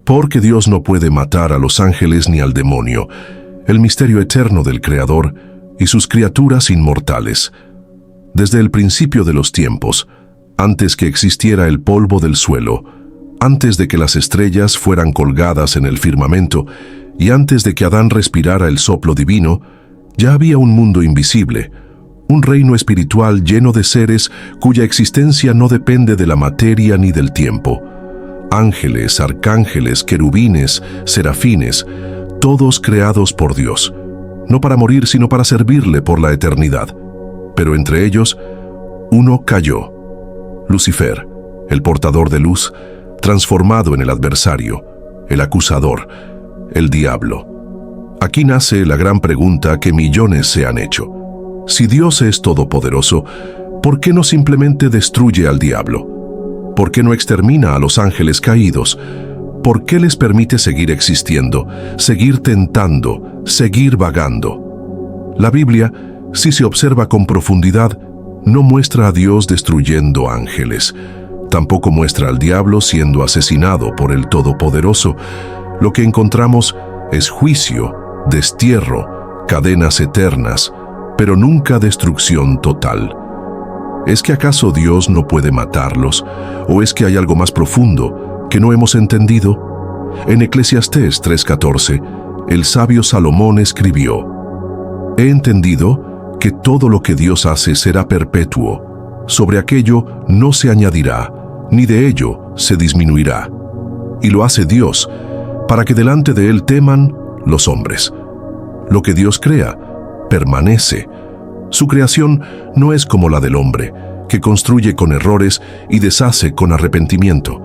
Porque Dios no puede matar a los ángeles ni al demonio, el misterio eterno del Creador y sus criaturas inmortales. Desde el principio de los tiempos, antes que existiera el polvo del suelo, antes de que las estrellas fueran colgadas en el firmamento y antes de que Adán respirara el soplo divino, ya había un mundo invisible, un reino espiritual lleno de seres cuya existencia no depende de la materia ni del tiempo. Ángeles, arcángeles, querubines, serafines, todos creados por Dios, no para morir sino para servirle por la eternidad. Pero entre ellos, uno cayó, Lucifer, el portador de luz, transformado en el adversario, el acusador, el diablo. Aquí nace la gran pregunta que millones se han hecho. Si Dios es todopoderoso, ¿por qué no simplemente destruye al diablo? ¿Por qué no extermina a los ángeles caídos? ¿Por qué les permite seguir existiendo, seguir tentando, seguir vagando? La Biblia, si se observa con profundidad, no muestra a Dios destruyendo ángeles. Tampoco muestra al diablo siendo asesinado por el Todopoderoso. Lo que encontramos es juicio, destierro, cadenas eternas, pero nunca destrucción total. ¿Es que acaso Dios no puede matarlos? ¿O es que hay algo más profundo que no hemos entendido? En Eclesiastés 3:14, el sabio Salomón escribió: «He entendido que todo lo que Dios hace será perpetuo. Sobre aquello no se añadirá, ni de ello se disminuirá. Y lo hace Dios, para que delante de Él teman los hombres». Lo que Dios crea permanece. Su creación no es como la del hombre, que construye con errores y deshace con arrepentimiento.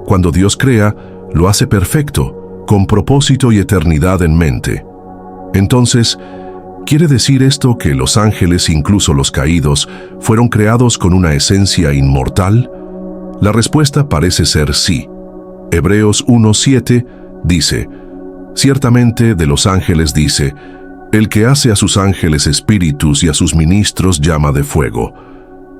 Cuando Dios crea, lo hace perfecto, con propósito y eternidad en mente. Entonces, ¿quiere decir esto que los ángeles, incluso los caídos, fueron creados con una esencia inmortal? La respuesta parece ser sí. Hebreos 1:7 dice: «Ciertamente de los ángeles dice: el que hace a sus ángeles espíritus y a sus ministros llama de fuego».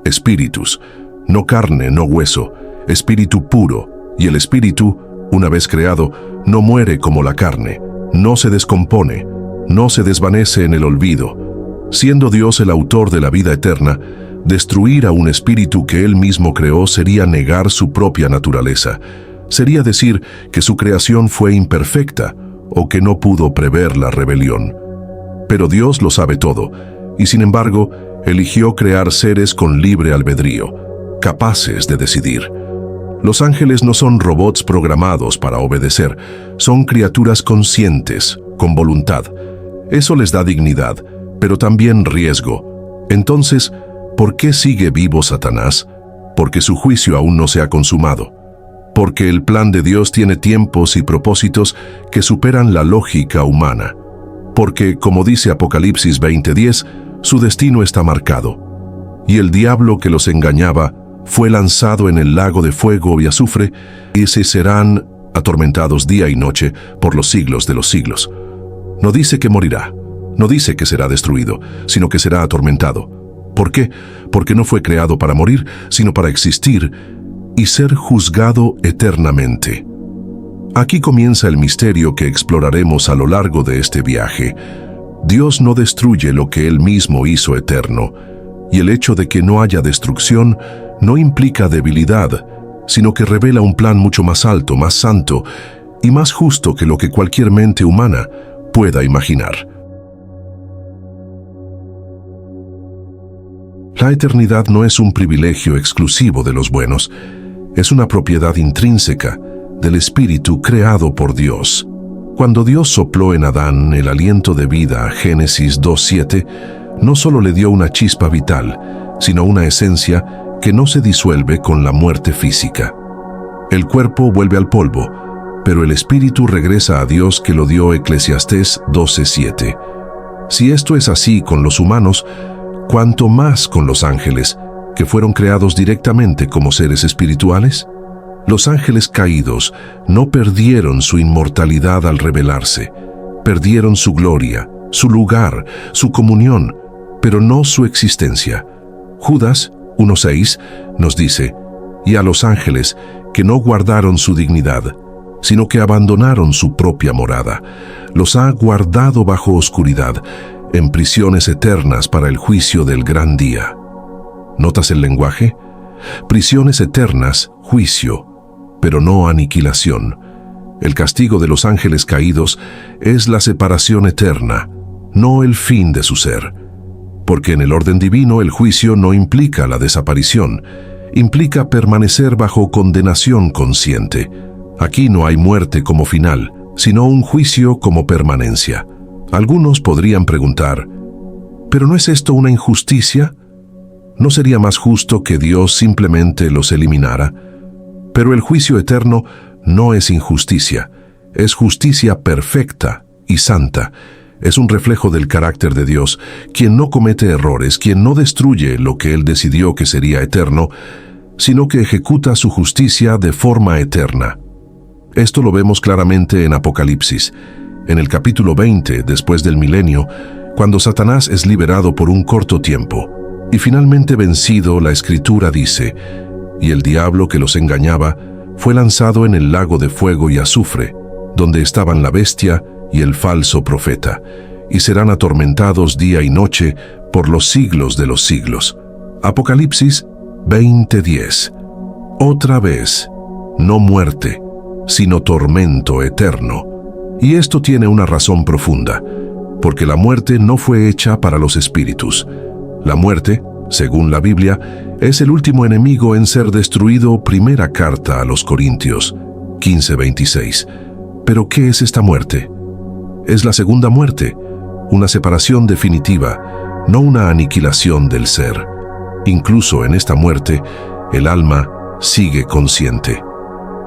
Espíritus, no carne, no hueso, espíritu puro, y el espíritu, una vez creado, no muere como la carne, no se descompone, no se desvanece en el olvido. Siendo Dios el autor de la vida eterna, destruir a un espíritu que Él mismo creó sería negar su propia naturaleza. Sería decir que su creación fue imperfecta o que no pudo prever la rebelión. Pero Dios lo sabe todo, y sin embargo, eligió crear seres con libre albedrío, capaces de decidir. Los ángeles no son robots programados para obedecer, son criaturas conscientes, con voluntad. Eso les da dignidad, pero también riesgo. Entonces, ¿por qué sigue vivo Satanás? Porque su juicio aún no se ha consumado. Porque el plan de Dios tiene tiempos y propósitos que superan la lógica humana. Porque, como dice Apocalipsis 20:10, su destino está marcado. Y el diablo que los engañaba fue lanzado en el lago de fuego y azufre, y se serán atormentados día y noche por los siglos de los siglos. No dice que morirá, no dice que será destruido, sino que será atormentado. ¿Por qué? Porque no fue creado para morir, sino para existir y ser juzgado eternamente. Aquí comienza el misterio que exploraremos a lo largo de este viaje. Dios no destruye lo que Él mismo hizo eterno, y el hecho de que no haya destrucción no implica debilidad, sino que revela un plan mucho más alto, más santo y más justo que lo que cualquier mente humana pueda imaginar. La eternidad no es un privilegio exclusivo de los buenos, es una propiedad intrínseca del Espíritu creado por Dios. Cuando Dios sopló en Adán el aliento de vida, Génesis 2:7, no solo le dio una chispa vital, sino una esencia que no se disuelve con la muerte física. El cuerpo vuelve al polvo, pero el espíritu regresa a Dios que lo dio Eclesiastés 12:7. Si esto es así con los humanos, ¿cuánto más con los ángeles, que fueron creados directamente como seres espirituales? Los ángeles caídos no perdieron su inmortalidad al rebelarse, perdieron su gloria, su lugar, su comunión, pero no su existencia. Judas 1:6 nos dice: «Y a los ángeles que no guardaron su dignidad, sino que abandonaron su propia morada. Los ha guardado bajo oscuridad, en prisiones eternas para el juicio del gran día. ¿Notas el lenguaje? Prisiones eternas, juicio, pero no aniquilación. El castigo de los ángeles caídos es la separación eterna, no el fin de su ser. Porque en el orden divino el juicio no implica la desaparición, implica permanecer bajo condenación consciente. Aquí no hay muerte como final, sino un juicio como permanencia. Algunos podrían preguntar, ¿pero no es esto una injusticia? ¿No sería más justo que Dios simplemente los eliminara? Pero el juicio eterno no es injusticia, es justicia perfecta y santa. Es un reflejo del carácter de Dios, quien no comete errores, quien no destruye lo que Él decidió que sería eterno, sino que ejecuta su justicia de forma eterna. Esto lo vemos claramente en Apocalipsis. En el capítulo 20, después del milenio, cuando Satanás es liberado por un corto tiempo, y finalmente vencido, la Escritura dice, «Y el diablo que los engañaba fue lanzado en el lago de fuego y azufre, donde estaban la bestia y el falso profeta, y serán atormentados día y noche por los siglos de los siglos». Apocalipsis 20:10. Otra vez, no muerte, sino tormento eterno. Y esto tiene una razón profunda, porque la muerte no fue hecha para los espíritus. La muerte, según la Biblia, es el último enemigo en ser destruido. Primera carta a los Corintios 15:26. ¿Pero qué es esta muerte? Es la segunda muerte, una separación definitiva, no una aniquilación del ser. Incluso en esta muerte, el alma sigue consciente.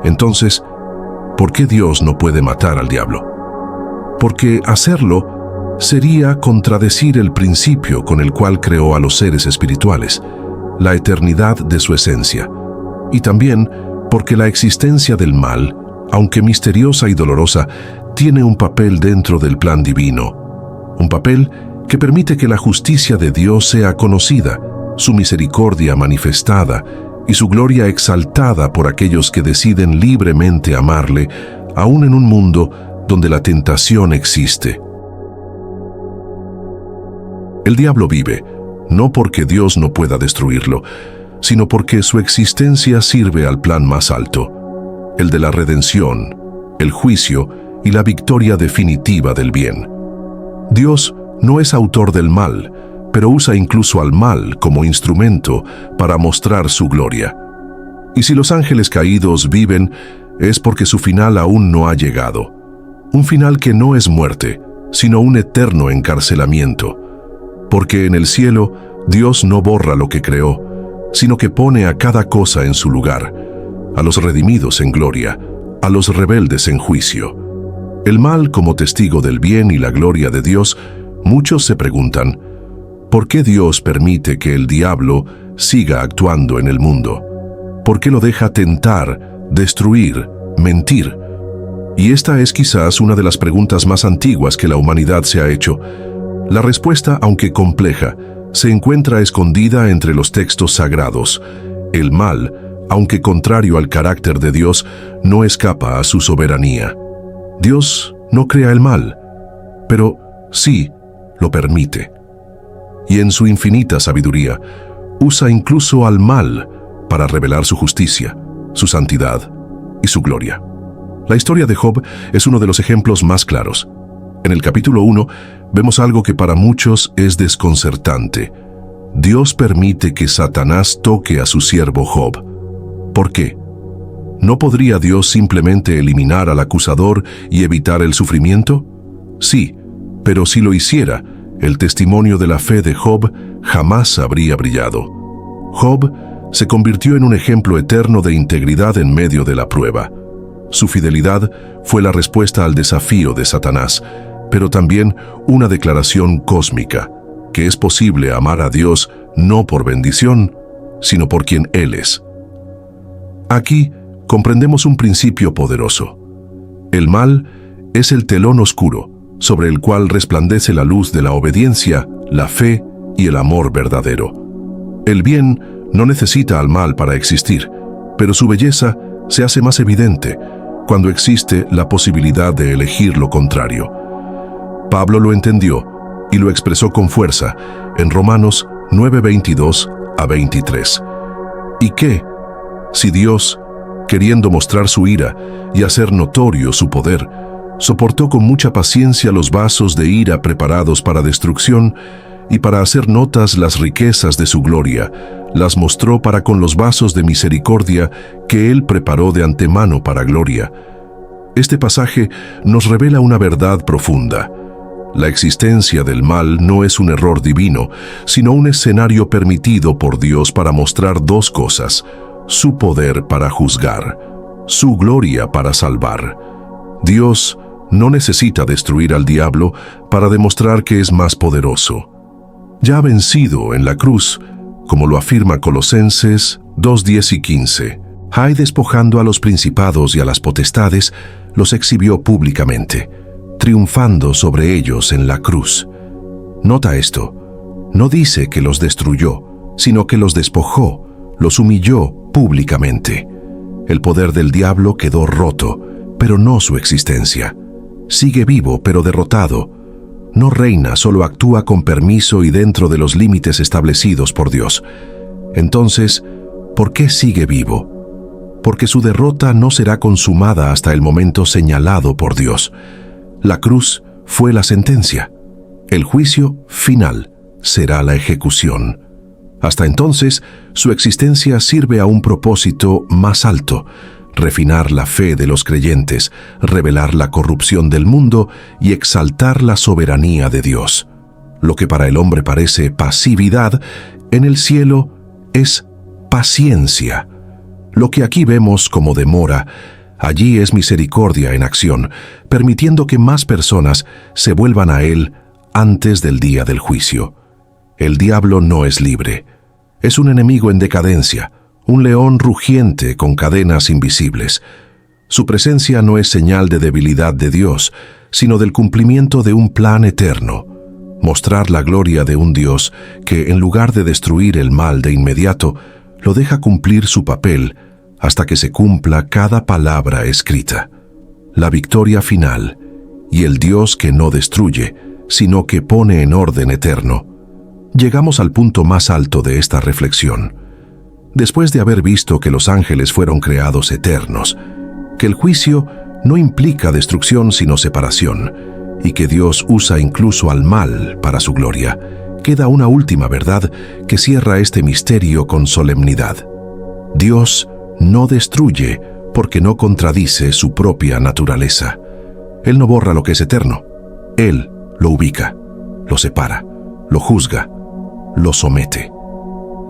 Entonces, ¿por qué Dios no puede matar al diablo? Porque hacerlo sería contradecir el principio con el cual creó a los seres espirituales, la eternidad de su esencia. Y también porque la existencia del mal, aunque misteriosa y dolorosa, tiene un papel dentro del plan divino. Un papel que permite que la justicia de Dios sea conocida, su misericordia manifestada y su gloria exaltada por aquellos que deciden libremente amarle, aún en un mundo donde la tentación existe. El diablo vive, no porque Dios no pueda destruirlo, sino porque su existencia sirve al plan más alto, el de la redención, el juicio y la victoria definitiva del bien. Dios no es autor del mal, pero usa incluso al mal como instrumento para mostrar su gloria. Y si los ángeles caídos viven, es porque su final aún no ha llegado. Un final que no es muerte, sino un eterno encarcelamiento. Porque en el cielo, Dios no borra lo que creó, sino que pone a cada cosa en su lugar, a los redimidos en gloria, a los rebeldes en juicio. El mal como testigo del bien y la gloria de Dios, muchos se preguntan, ¿por qué Dios permite que el diablo siga actuando en el mundo? ¿Por qué lo deja tentar, destruir, mentir? Y esta es quizás una de las preguntas más antiguas que la humanidad se ha hecho. La respuesta, aunque compleja, se encuentra escondida entre los textos sagrados. El mal, aunque contrario al carácter de Dios, no escapa a su soberanía. Dios no crea el mal, pero sí lo permite. Y en su infinita sabiduría, usa incluso al mal para revelar su justicia, su santidad y su gloria. La historia de Job es uno de los ejemplos más claros. En el capítulo 1 vemos algo que para muchos es desconcertante. Dios permite que Satanás toque a su siervo Job. ¿Por qué? ¿No podría Dios simplemente eliminar al acusador y evitar el sufrimiento? Sí, pero si lo hiciera, el testimonio de la fe de Job jamás habría brillado. Job se convirtió en un ejemplo eterno de integridad en medio de la prueba. Su fidelidad fue la respuesta al desafío de Satanás, pero también una declaración cósmica, que es posible amar a Dios no por bendición, sino por quien Él es. Aquí comprendemos un principio poderoso. El mal es el telón oscuro sobre el cual resplandece la luz de la obediencia, la fe y el amor verdadero. El bien no necesita al mal para existir, pero su belleza se hace más evidente cuando existe la posibilidad de elegir lo contrario. Pablo lo entendió y lo expresó con fuerza en Romanos 9:22 a 23. ¿Y qué? Si Dios, queriendo mostrar su ira y hacer notorio su poder, soportó con mucha paciencia los vasos de ira preparados para destrucción, y para hacer notas las riquezas de su gloria, las mostró para con los vasos de misericordia que Él preparó de antemano para gloria. Este pasaje nos revela una verdad profunda. La existencia del mal no es un error divino, sino un escenario permitido por Dios para mostrar dos cosas: su poder para juzgar, su gloria para salvar. Dios no necesita destruir al diablo para demostrar que es más poderoso. Ya vencido en la cruz, como lo afirma Colosenses 2:10 y 15, y despojando a los principados y a las potestades, los exhibió públicamente, triunfando sobre ellos en la cruz. Nota esto, no dice que los destruyó, sino que los despojó, los humilló públicamente. El poder del diablo quedó roto, pero no su existencia. Sigue vivo, pero derrotado. No reina, solo actúa con permiso y dentro de los límites establecidos por Dios. Entonces, ¿por qué sigue vivo? Porque su derrota no será consumada hasta el momento señalado por Dios. La cruz fue la sentencia. El juicio final será la ejecución. Hasta entonces, su existencia sirve a un propósito más alto: refinar la fe de los creyentes, revelar la corrupción del mundo y exaltar la soberanía de Dios. Lo que para el hombre parece pasividad, en el cielo es paciencia. Lo que aquí vemos como demora, allí es misericordia en acción, permitiendo que más personas se vuelvan a Él antes del día del juicio. El diablo no es libre. Es un enemigo en decadencia, un león rugiente con cadenas invisibles. Su presencia no es señal de debilidad de Dios, sino del cumplimiento de un plan eterno: mostrar la gloria de un Dios que, en lugar de destruir el mal de inmediato, lo deja cumplir su papel hasta que se cumpla cada palabra escrita. La victoria final y el Dios que no destruye, sino que pone en orden eterno. Llegamos al punto más alto de esta reflexión. Después de haber visto que los ángeles fueron creados eternos, que el juicio no implica destrucción sino separación, y que Dios usa incluso al mal para su gloria, queda una última verdad que cierra este misterio con solemnidad. Dios no destruye porque no contradice su propia naturaleza. Él no borra lo que es eterno. Él lo ubica, lo separa, lo juzga, lo somete.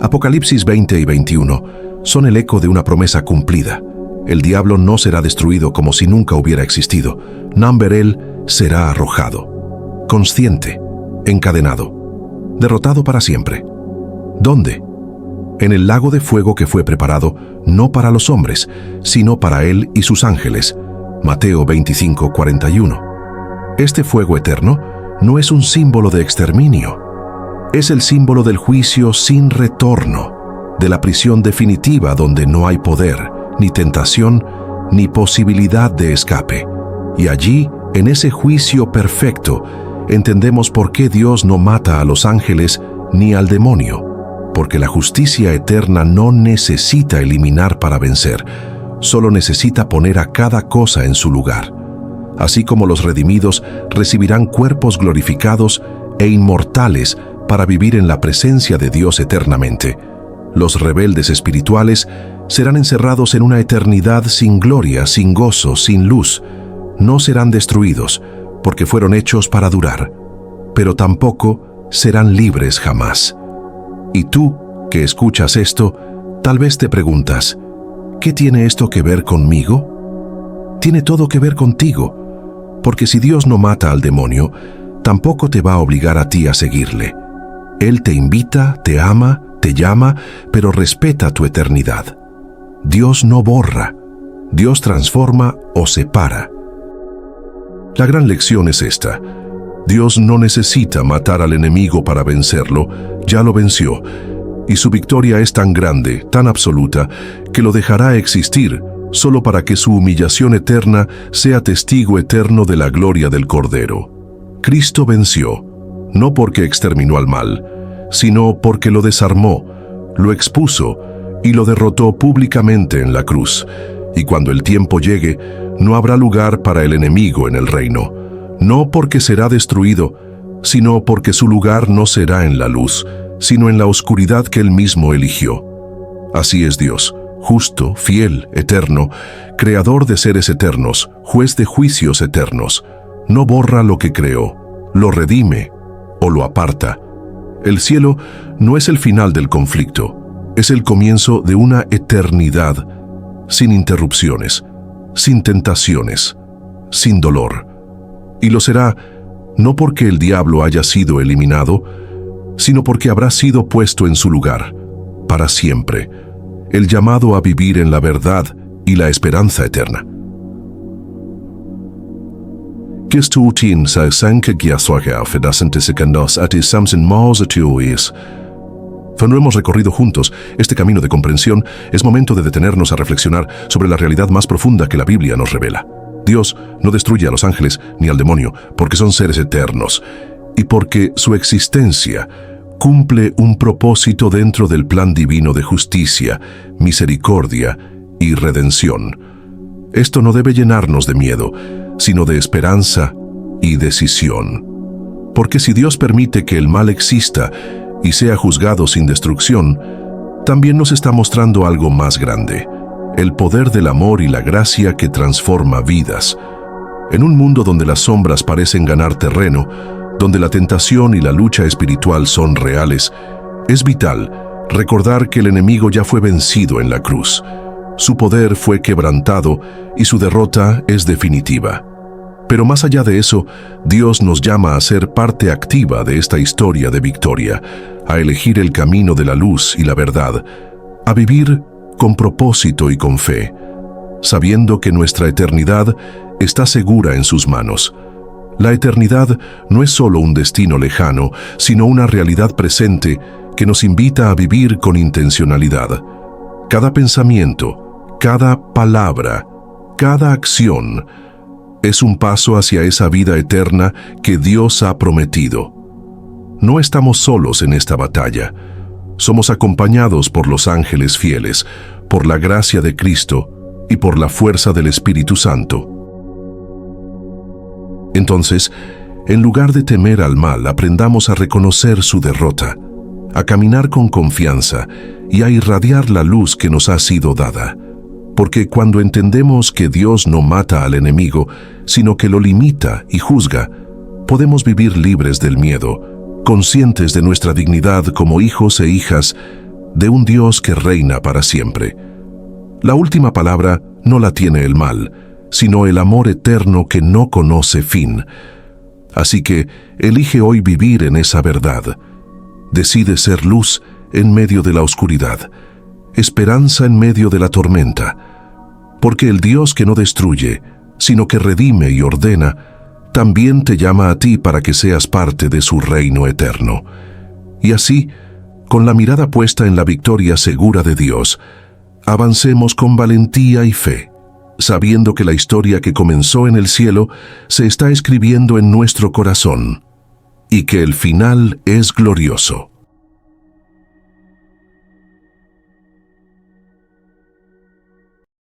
Apocalipsis 20 y 21 son el eco de una promesa cumplida. El diablo no será destruido como si nunca hubiera existido. Namberel será arrojado, consciente, encadenado, derrotado para siempre. ¿Dónde? En el lago de fuego que fue preparado no para los hombres, sino para él y sus ángeles. Mateo 25:41. Este fuego eterno no es un símbolo de exterminio. Es el símbolo del juicio sin retorno, de la prisión definitiva donde no hay poder, ni tentación, ni posibilidad de escape. Y allí, en ese juicio perfecto, entendemos por qué Dios no mata a los ángeles ni al demonio, porque la justicia eterna no necesita eliminar para vencer, solo necesita poner a cada cosa en su lugar. Así como los redimidos recibirán cuerpos glorificados e inmortales para vivir en la presencia de Dios eternamente, los rebeldes espirituales serán encerrados en una eternidad sin gloria, sin gozo, sin luz. No serán destruidos, porque fueron hechos para durar, pero tampoco serán libres jamás. Y tú, que escuchas esto, tal vez te preguntas, ¿qué tiene esto que ver conmigo? Tiene todo que ver contigo, porque si Dios no mata al demonio, tampoco te va a obligar a ti a seguirle. Él te invita, te ama, te llama, pero respeta tu eternidad. Dios no borra, Dios transforma o separa. La gran lección es esta: Dios no necesita matar al enemigo para vencerlo, ya lo venció, y su victoria es tan grande, tan absoluta, que lo dejará existir solo para que su humillación eterna sea testigo eterno de la gloria del Cordero. Cristo venció, no porque exterminó al mal, sino porque lo desarmó, lo expuso y lo derrotó públicamente en la cruz. Y cuando el tiempo llegue, no habrá lugar para el enemigo en el reino, no porque será destruido, sino porque su lugar no será en la luz, sino en la oscuridad que él mismo eligió. Así es Dios, justo, fiel, eterno, creador de seres eternos, juez de juicios eternos. No borra lo que creó, lo redime o lo aparta. El cielo no es el final del conflicto, es el comienzo de una eternidad, sin interrupciones, sin tentaciones, sin dolor. Y lo será no porque el diablo haya sido eliminado, sino porque habrá sido puesto en su lugar, para siempre, el llamado a vivir en la verdad y la esperanza eterna. Kistutin sa sanke giaswaga fedasente sekandos ati samsen maus atuis. Cuando hemos recorrido juntos este camino de comprensión, es momento de detenernos a reflexionar sobre la realidad más profunda que la Biblia nos revela. Dios no destruye a los ángeles ni al demonio porque son seres eternos y porque su existencia cumple un propósito dentro del plan divino de justicia, misericordia y redención. Esto no debe llenarnos de miedo, sino de esperanza y decisión. Porque si Dios permite que el mal exista y sea juzgado sin destrucción, también nos está mostrando algo más grande, el poder del amor y la gracia que transforma vidas. En un mundo donde las sombras parecen ganar terreno, donde la tentación y la lucha espiritual son reales, es vital recordar que el enemigo ya fue vencido en la cruz. Su poder fue quebrantado y su derrota es definitiva. Pero más allá de eso, Dios nos llama a ser parte activa de esta historia de victoria, a elegir el camino de la luz y la verdad, a vivir con propósito y con fe, sabiendo que nuestra eternidad está segura en sus manos. La eternidad no es solo un destino lejano, sino una realidad presente que nos invita a vivir con intencionalidad. Cada pensamiento, cada palabra, cada acción es un paso hacia esa vida eterna que Dios ha prometido. No estamos solos en esta batalla. Somos acompañados por los ángeles fieles, por la gracia de Cristo y por la fuerza del Espíritu Santo. Entonces, en lugar de temer al mal, aprendamos a reconocer su derrota, a caminar con confianza y a irradiar la luz que nos ha sido dada. Porque cuando entendemos que Dios no mata al enemigo, sino que lo limita y juzga, podemos vivir libres del miedo, conscientes de nuestra dignidad como hijos e hijas de un Dios que reina para siempre. La última palabra no la tiene el mal, sino el amor eterno que no conoce fin. Así que elige hoy vivir en esa verdad. Decide ser luz en medio de la oscuridad, esperanza en medio de la tormenta, porque el Dios que no destruye, sino que redime y ordena, también te llama a ti para que seas parte de su reino eterno. Y así, con la mirada puesta en la victoria segura de Dios, avancemos con valentía y fe, sabiendo que la historia que comenzó en el cielo se está escribiendo en nuestro corazón, y que el final es glorioso.